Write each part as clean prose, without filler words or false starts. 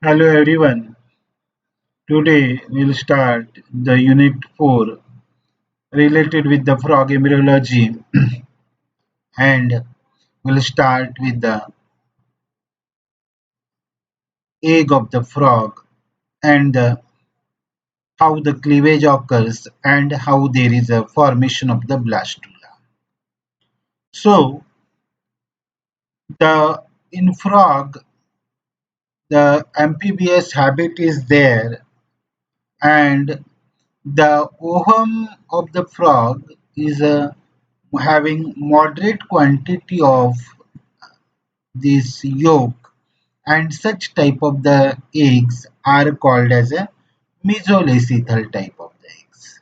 Hello everyone. Today we'll start the unit 4 related with the frog embryology and we'll start with the egg of the frog and how the cleavage occurs and how there is a formation of the blastula. So the in frog the amphibious habit is there and the ovum of the frog is having moderate quantity of this yolk, and such type of the eggs are called as a mesolacethal type of the eggs.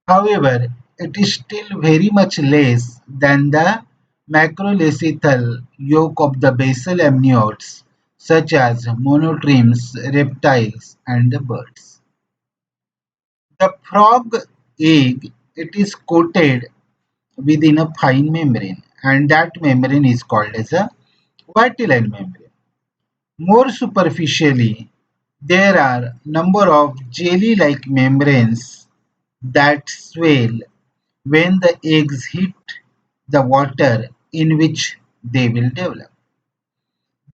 However, it is still very much less than the macrolacethal yolk of the basal amniotes such as monotremes, reptiles and the birds. The frog egg, it is coated within a fine membrane, and that membrane is called as a vitelline membrane. More superficially, there are number of jelly-like membranes that swell when the eggs hit the water in which they will develop.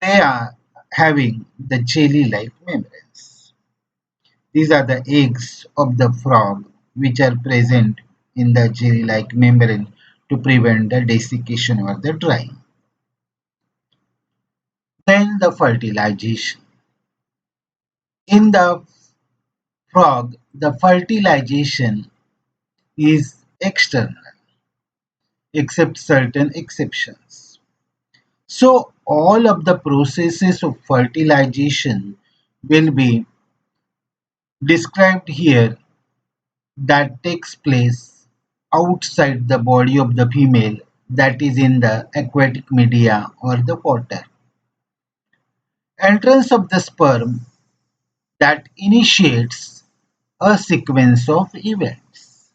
They are having the jelly-like membranes. These are the eggs of the frog which are present in the jelly-like membrane to prevent the desiccation or the drying. Then the fertilization. In the frog, the fertilization is external, except certain exceptions. So, all of the processes of fertilization will be described here that takes place outside the body of the female, that is in the aquatic media or the water. Entrance of the sperm that initiates a sequence of events.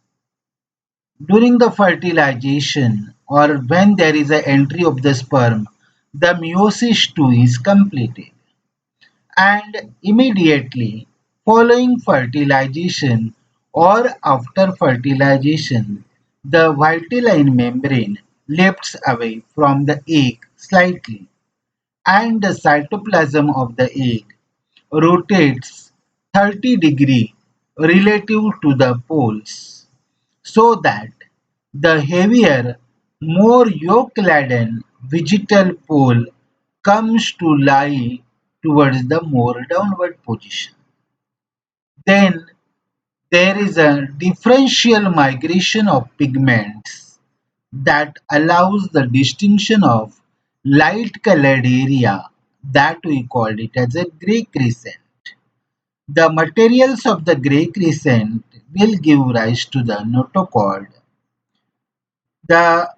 During the fertilization or when there is an entry of the sperm, the meiosis II is completed, and immediately following fertilization or after fertilization, the vitelline membrane lifts away from the egg slightly, and the cytoplasm of the egg rotates 30 degrees relative to the poles, so that the heavier, more yolk-laden vegetal pole comes to lie towards the more downward position. Then there is a differential migration of pigments that allows the distinction of light-colored area, that we called it as a gray crescent. The materials of the gray crescent will give rise to the notochord. The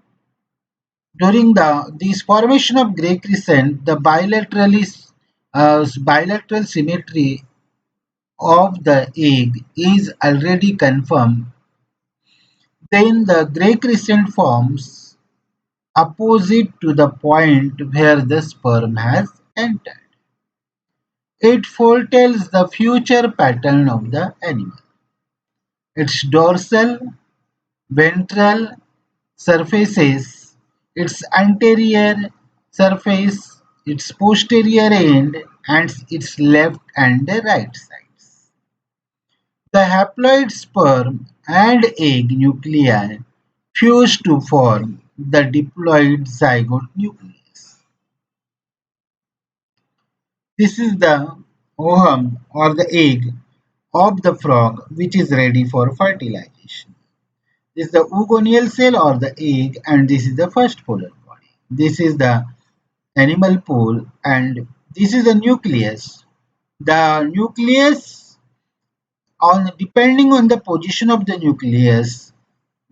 During the this formation of gray crescent, the bilateral symmetry of the egg is already confirmed. Then the gray crescent forms opposite to the point where the sperm has entered. It foretells the future pattern of the animal. Its dorsal, ventral surfaces, its anterior surface, its posterior end, and its left and right sides. The haploid sperm and egg nuclei fuse to form the diploid zygote nucleus. This is the ovum or the egg of the frog which is ready for fertilization. This is the oogonial cell or the egg, and this is the first polar body. This is the animal pole, and this is the nucleus. The nucleus, on depending on the position of the nucleus,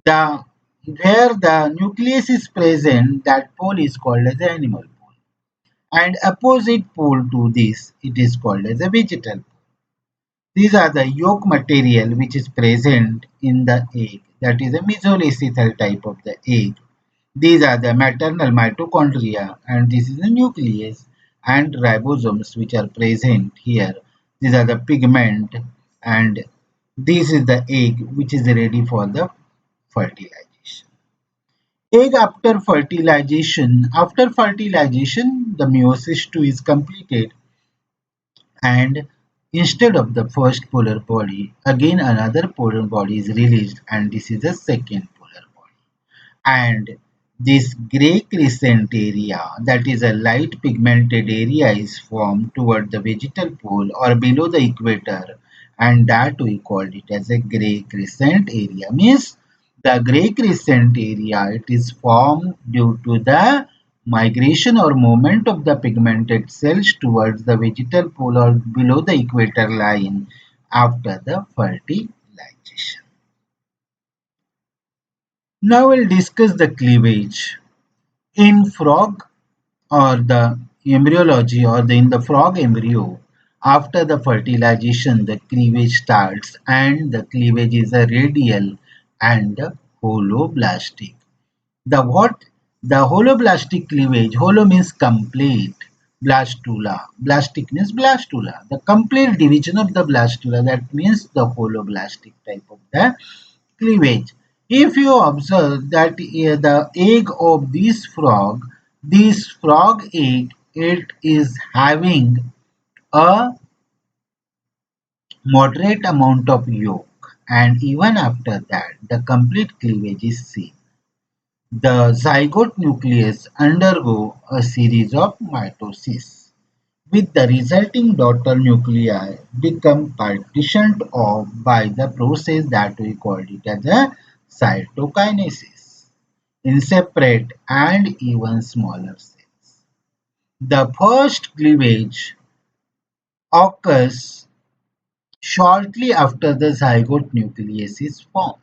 the where the nucleus is present, that pole is called as the animal pole, and opposite pole to this, it is called as a vegetal pole. These are the yolk material which is present in the egg, that is a mesolacethal type of the egg. These are the maternal mitochondria, and this is the nucleus, and ribosomes which are present here. These are the pigment, and this is the egg which is ready for the fertilization. Egg after fertilization, the meiosis II is completed, and instead of the first polar body, again another polar body is released, and this is the second polar body. And this grey crescent area, that is a light pigmented area, is formed toward the vegetal pole or below the equator, and that we called it as a grey crescent area. Means the grey crescent area, it is formed due to the migration or movement of the pigmented cells towards the vegetal pole or below the equator line after the fertilization. Now we'll discuss the cleavage. In frog or the embryology or in the frog embryo, after the fertilization, the cleavage starts, and the cleavage is a radial and holoblastic. The what? The holoblastic cleavage. Holo means complete. Blastula. Blastic means blastula. The complete division of the blastula. That means the holoblastic type of the cleavage. If you observe that the egg of this frog egg, it is having a moderate amount of yolk, and even after that, the complete cleavage is seen. The zygote nucleus undergo a series of mitosis, with the resulting daughter nuclei become partitioned off by the process that we called it as a cytokinesis in separate and even smaller cells. The first cleavage occurs shortly after the zygote nucleus is formed.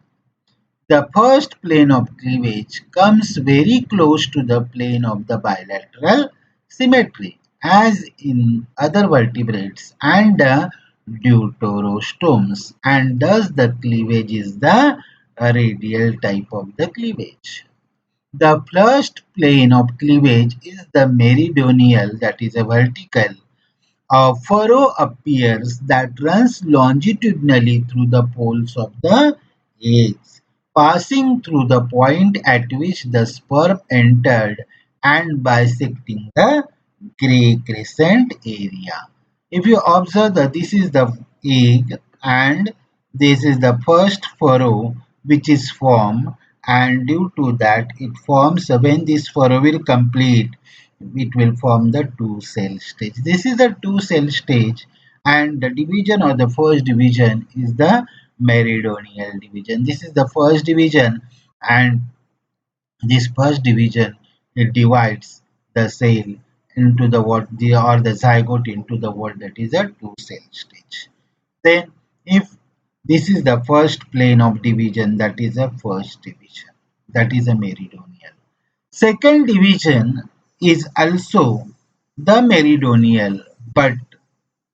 The first plane of cleavage comes very close to the plane of the bilateral symmetry, as in other vertebrates and deuterostomes, and thus the cleavage is the radial type of the cleavage. The first plane of cleavage is the meridional, that is a vertical. A furrow appears that runs longitudinally through the poles of the eggs, passing through the point at which the sperm entered and bisecting the grey crescent area. If you observe that this is the egg and this is the first furrow which is formed, and due to that it forms, when this furrow will complete, it will form the two cell stage. This is the two cell stage, and the division or the first division is the meridional division. This is the first division, and this first division, it divides the cell into the what the or the zygote into the what that is a two cell stage. Then if this is the first plane of division, that is a first division, that is a meridional. Second division is also the meridional, but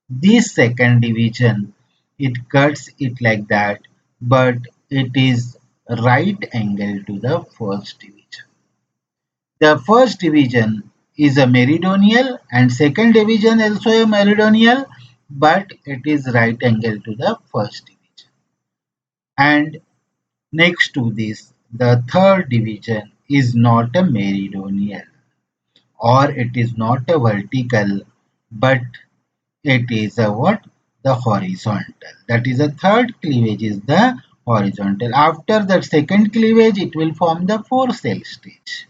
this second division, it cuts it like that, but it is right angle to the first division. The first division is a meridional and second division also a meridional, but it is right angle to the first division. And next to this, the third division is not a meridional, or it is not a vertical, but it is a what? The horizontal. That is the third cleavage is the horizontal. After that second cleavage, it will form the four cell stage.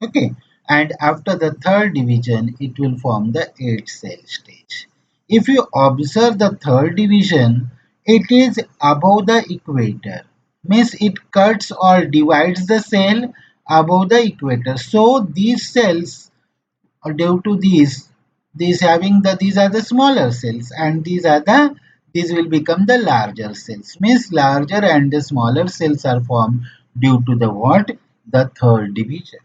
Okay. And after the third division, it will form the eight cell stage. If you observe the third division, it is above the equator. Means it cuts or divides the cell above the equator. So these cells, due to these having these are the smaller cells, and these will become the larger cells. Means larger and the smaller cells are formed due to the what? The third division.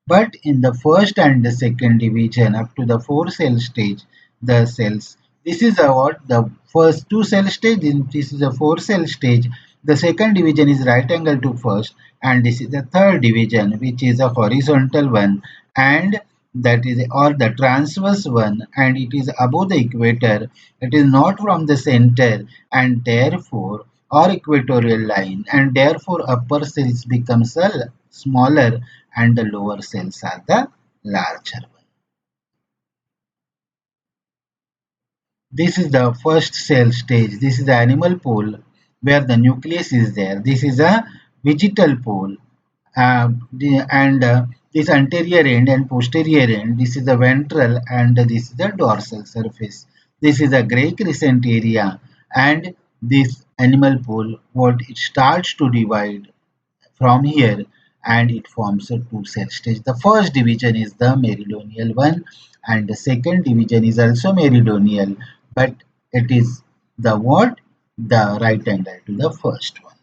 But in the first and the second division up to the four cell stage, the cells, this is a what? The first two cell stage, this is a four cell stage. The second division is right angle to first, and this is the third division which is a horizontal one, and that is or the transverse one, and it is above the equator. It is not from the center, and therefore or equatorial line, and therefore upper cells becomes smaller and the lower cells are the larger one. This is the first cell stage. This is the animal pole where the nucleus is there. This is a vegetal pole, and this anterior end and posterior end. This is the ventral and this is the dorsal surface. This is a gray crescent area, and this animal pole, what it starts to divide from here, and it forms a two cell stage. The first division is the meridional one, and the second division is also meridional, but it is the what? The right angle to the first one.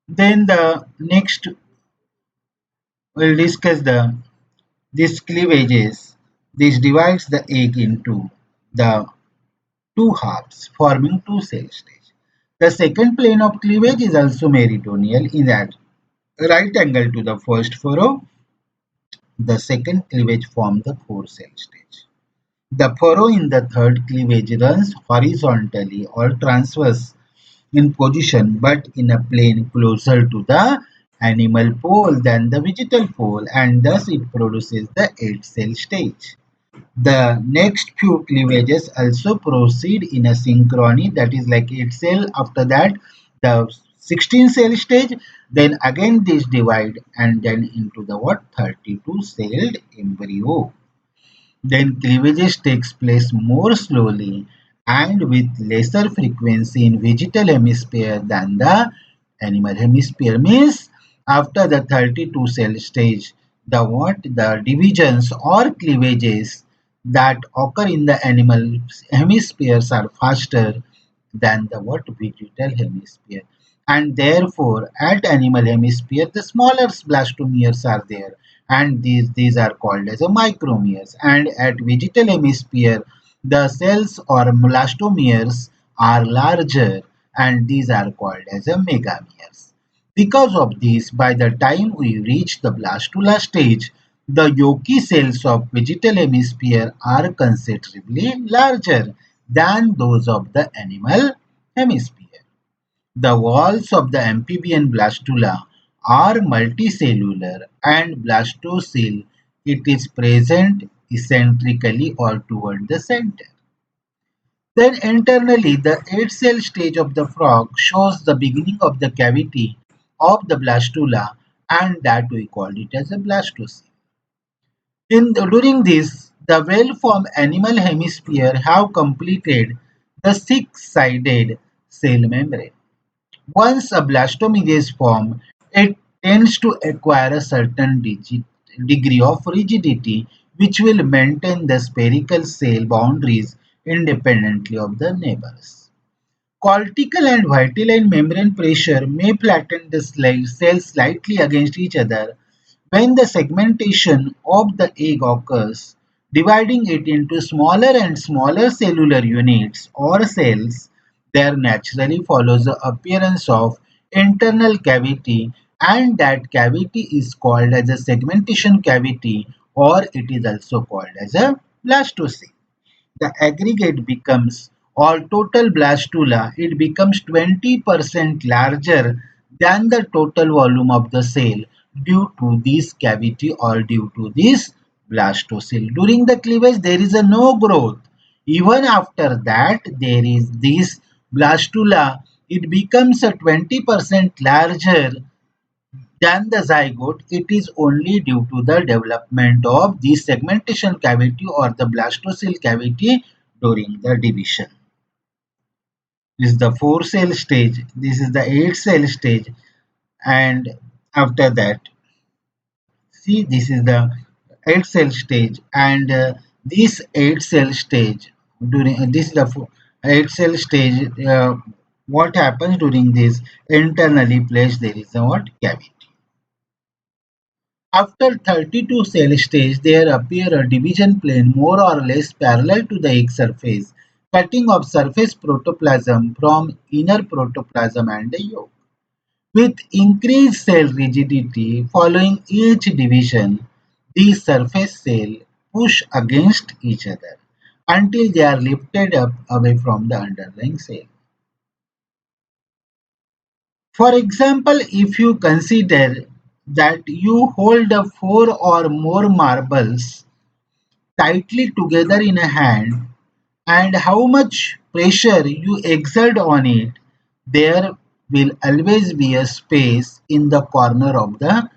Then the next we'll discuss the these cleavages. This divides the egg into the two halves, forming two cell stage. The second plane of cleavage is also meridional in that right angle to the first furrow. The second cleavage forms the four cell stage. The furrow in the third cleavage runs horizontally or transverse in position, but in a plane closer to the animal pole than the vegetal pole, and thus it produces the eight cell stage. The next few cleavages also proceed in a synchrony, that is like 8 cell. After that, the 16 cell stage, then again this divide and then into the what 32 celled embryo. Then cleavages takes place more slowly and with lesser frequency in vegetal hemisphere than the animal hemisphere. Means after the 32 cell stage, the divisions or cleavages that occur in the animal hemispheres are faster than the what vegetal hemisphere, and therefore at animal hemisphere the smaller blastomeres are there, and these are called as a micromeres, and at vegetal hemisphere the cells or blastomeres are larger, and these are called as a megameres. Because of this, by the time we reach the blastula stage, the yolky cells of vegetal hemisphere are considerably larger than those of the animal hemisphere. The walls of the amphibian blastula are multicellular, and blastocele it is present eccentrically or toward the center. Then internally, the eight-cell stage of the frog shows the beginning of the cavity of the blastula, and that we call it as a blastocele. During this, the well-formed animal hemisphere have completed the six-sided cell membrane. Once a blastomere is formed, it tends to acquire a certain degree of rigidity which will maintain the spherical cell boundaries independently of the neighbors. Cortical and vitelline membrane pressure may flatten the cells slightly against each other when the segmentation of the egg occurs, dividing it into smaller and smaller cellular units or cells. There naturally follows the appearance of internal cavity, and that cavity is called as a segmentation cavity, or it is also called as a blastocele. The aggregate becomes, or total blastula, it becomes 20% larger than the total volume of the cell due to this cavity or due to this blastocele. During the cleavage, there is a no growth. Even after that, there is this blastula, it becomes a 20% larger than the zygote. It is only due to the development of the segmentation cavity or the blastocele cavity during the division. This is the 4 cell stage, this is the 8 cell stage, and after that, see, this is the 8 cell stage, and this 8 cell stage, during this is the 8 cell stage, what happens during this internally placed there is a what cavity. After 32 cell stage, there appear a division plane more or less parallel to the egg surface, cutting of surface protoplasm from inner protoplasm and the yolk. With increased cell rigidity following each division, these surface cells push against each other until they are lifted up away from the underlying cell. For example, if you consider that you hold up four or more marbles tightly together in a hand and how much pressure you exert on it, there will always be a space in the corner of the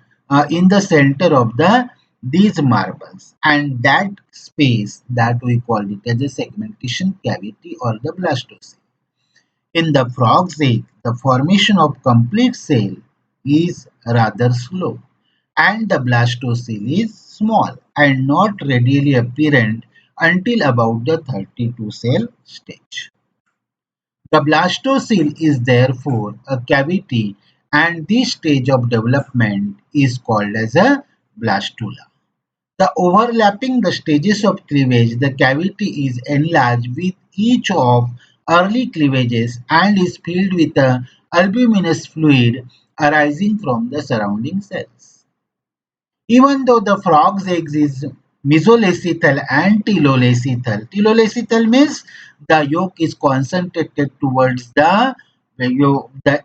in the center of the these marbles, and that space that we call it as a segmentation cavity or the blastocele. In the frog's egg, the formation of complete cell is rather slow, and the blastocele is small and not readily apparent until about the 32 cell stage. The blastocele is therefore a cavity, and this stage of development is called as a blastula. The overlapping the stages of cleavage, the cavity is enlarged with each of early cleavages and is filled with a albuminous fluid arising from the surrounding cells. Even though the frog's eggs is mesolacethal and telolacethal. Telolacethal means the yolk is concentrated towards the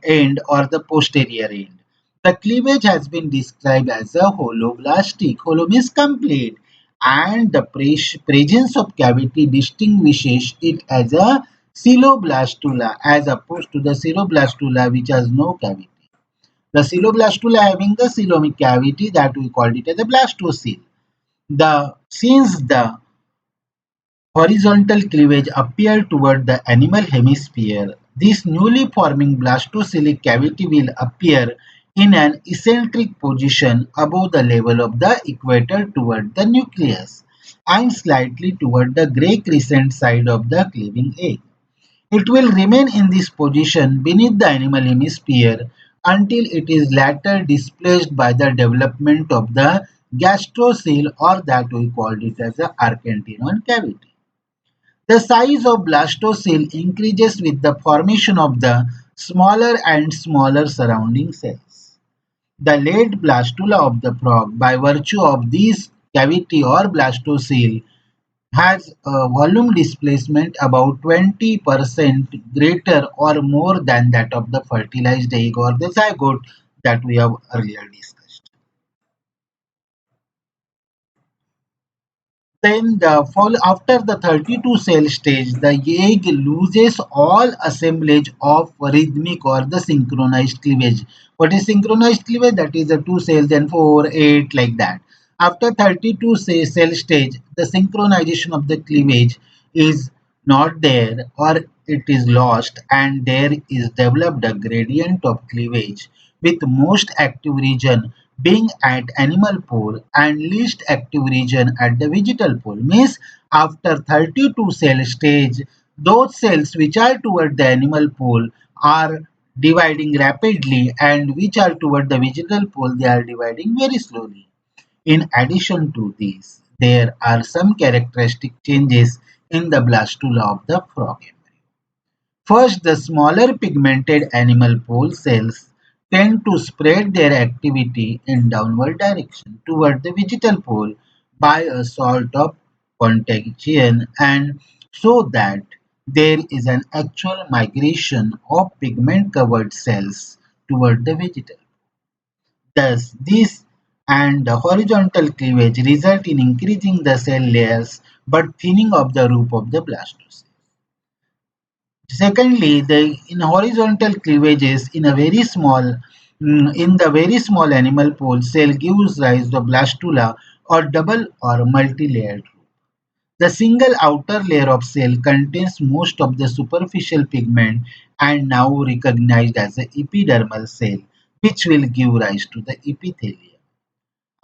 end or the posterior end. The cleavage has been described as a holoblastic. Holo means complete, and the presence of cavity distinguishes it as a coeloblastula as opposed to the ceroblastula which has no cavity. The coeloblastula having the coelomic cavity that we called it as a blastocele. Since the horizontal cleavage appeared toward the animal hemisphere, this newly forming blastocelic cavity will appear in an eccentric position above the level of the equator toward the nucleus and slightly toward the gray crescent side of the cleaving egg. It will remain in this position beneath the animal hemisphere until it is later displaced by the development of the gastrocele, or that we called it as the archenteron cavity. The size of blastocele increases with the formation of the smaller and smaller surrounding cells. The late blastula of the frog, by virtue of this cavity or blastocele, has a volume displacement about 20% greater or more than that of the fertilized egg or the zygote that we have earlier discussed. Then after the 32 cell stage, the egg loses all assemblage of rhythmic or the synchronized cleavage. What is synchronized cleavage? That is the two cells and 4, 8 like that. After 32 cell stage, the synchronization of the cleavage is not there or it is lost, and there is developed a gradient of cleavage with most active region being at animal pole and least active region at the vegetal pole. Means after 32 cell stage, those cells which are toward the animal pole are dividing rapidly, and which are toward the vegetal pole they are dividing very slowly. In addition to this, there are some characteristic changes in the blastula of the frog embryo. First, the smaller pigmented animal pole cells tend to spread their activity in downward direction toward the vegetal pole by a sort of contagion, and so that there is an actual migration of pigment covered cells toward the vegetal. Thus, this and the horizontal cleavage result in increasing the cell layers but thinning of the roof of the blastocele. Secondly, the in horizontal cleavages in the very small animal pole cell gives rise to blastula or double or multi-layered roof. The single outer layer of cell contains most of the superficial pigment and now recognized as the epidermal cell, which will give rise to the epithelium.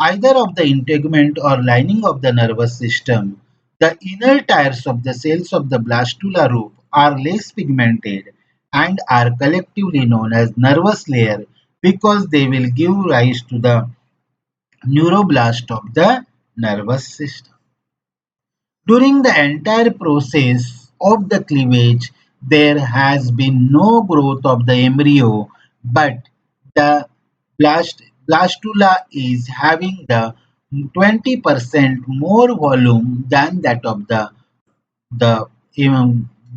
Either of the integument or lining of the nervous system, the inner tiers of the cells of the blastula roof are less pigmented and are collectively known as nervous layer because they will give rise to the neuroblast of the nervous system. During the entire process, of the cleavage, there has been no growth of the embryo, but the blastula is having the 20% more volume the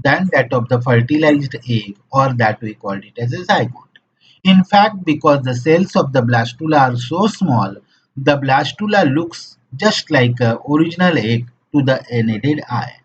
than that of the fertilized egg, or that we call it as a zygote. In fact, because the cells of the blastula are so small, the blastula looks just like a original egg to the unaided eye.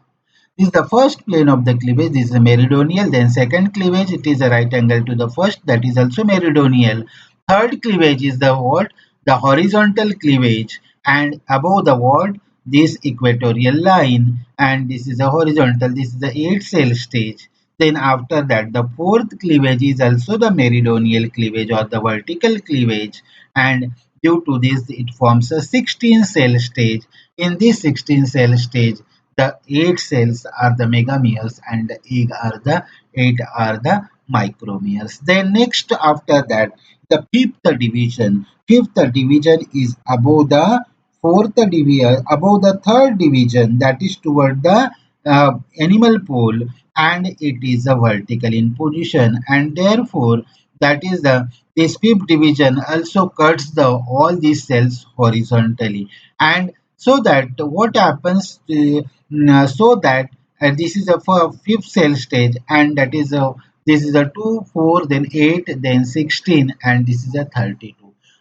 This is the first plane of the cleavage. This is a meridional. Then second cleavage, it is a right angle to the first, that is also meridional. Third cleavage is the what? The horizontal cleavage, and above the what? This equatorial line, and this is a horizontal. This is the 8 cell stage. Then after that, the fourth cleavage is also the meridional cleavage or the vertical cleavage, and due to this, it forms a 16 cell stage. In this 16 cell stage, the 8 cells are the megameres and the egg are the 8 are the micromeres. Then next after that, the fifth division is above the above the third division, that is toward the animal pole, and it is a vertical in position, and therefore that is the this fifth division also cuts the all these cells horizontally, and so that what happens so that this is a fifth cell stage, and that is a this is a 2 4 then 8 then 16, and this is a 32.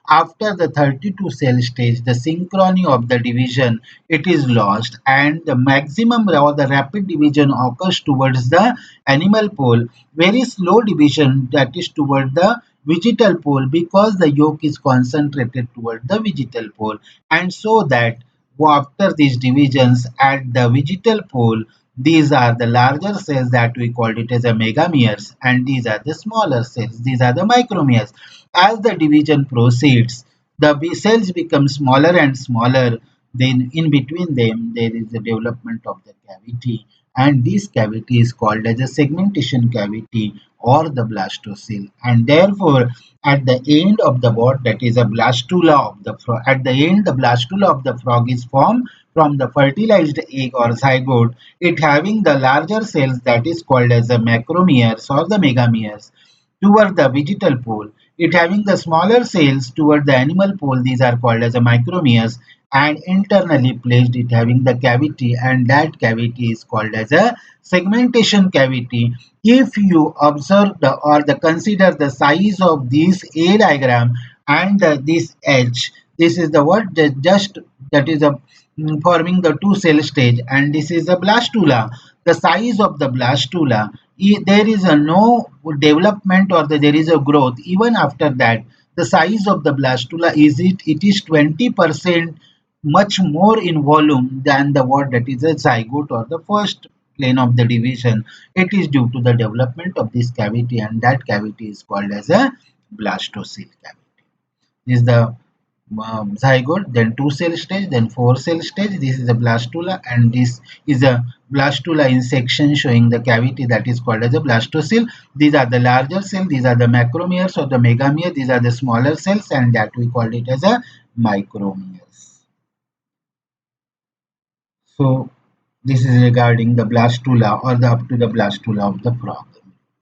After the 32 cell stage, the synchrony of the division it is lost, and the maximum or the rapid division occurs towards the animal pole. Very slow division, that is toward the vegetal pole, because the yolk is concentrated toward the vegetal pole, and so that after these divisions at the vegetal pole, these are the larger cells that we called it as a megameres, and these are the smaller cells, these are the micromeres. As the division proceeds, the cells become smaller and smaller. Then in between them there is the development of the cavity, and this cavity is called as a segmentation cavity or the blastocele, and therefore at the end of the bud, that is a blastula of the frog. At the end, the blastula of the frog is formed from the fertilized egg or zygote, it having the larger cells, that is called as the macromeres or the megameres toward the vegetal pole. It having the smaller cells toward the animal pole, these are called as the micromeres, and internally placed it having the cavity, and that cavity is called as a segmentation cavity. If you observe the or the consider the size of this A diagram and this H, this is the what the just that is a forming the two cell stage, and this is the blastula. The size of the blastula, there is a no development or there is a growth. Even after that, the size of the blastula it is 20% much more in volume than the what that is a zygote or the first plane of the division. It is due to the development of this cavity, and that cavity is called as a blastocele cavity. This is the zygote, then 2 cell stage, then 4 cell stage. This is a blastula, and this is a blastula in section showing the cavity, that is called as a blastocele. These are the larger cell, these are the macromeres or the megamere, these are the smaller cells, and that we call it as a micromeres. So this is regarding the blastula or the up to the blastula of the frog.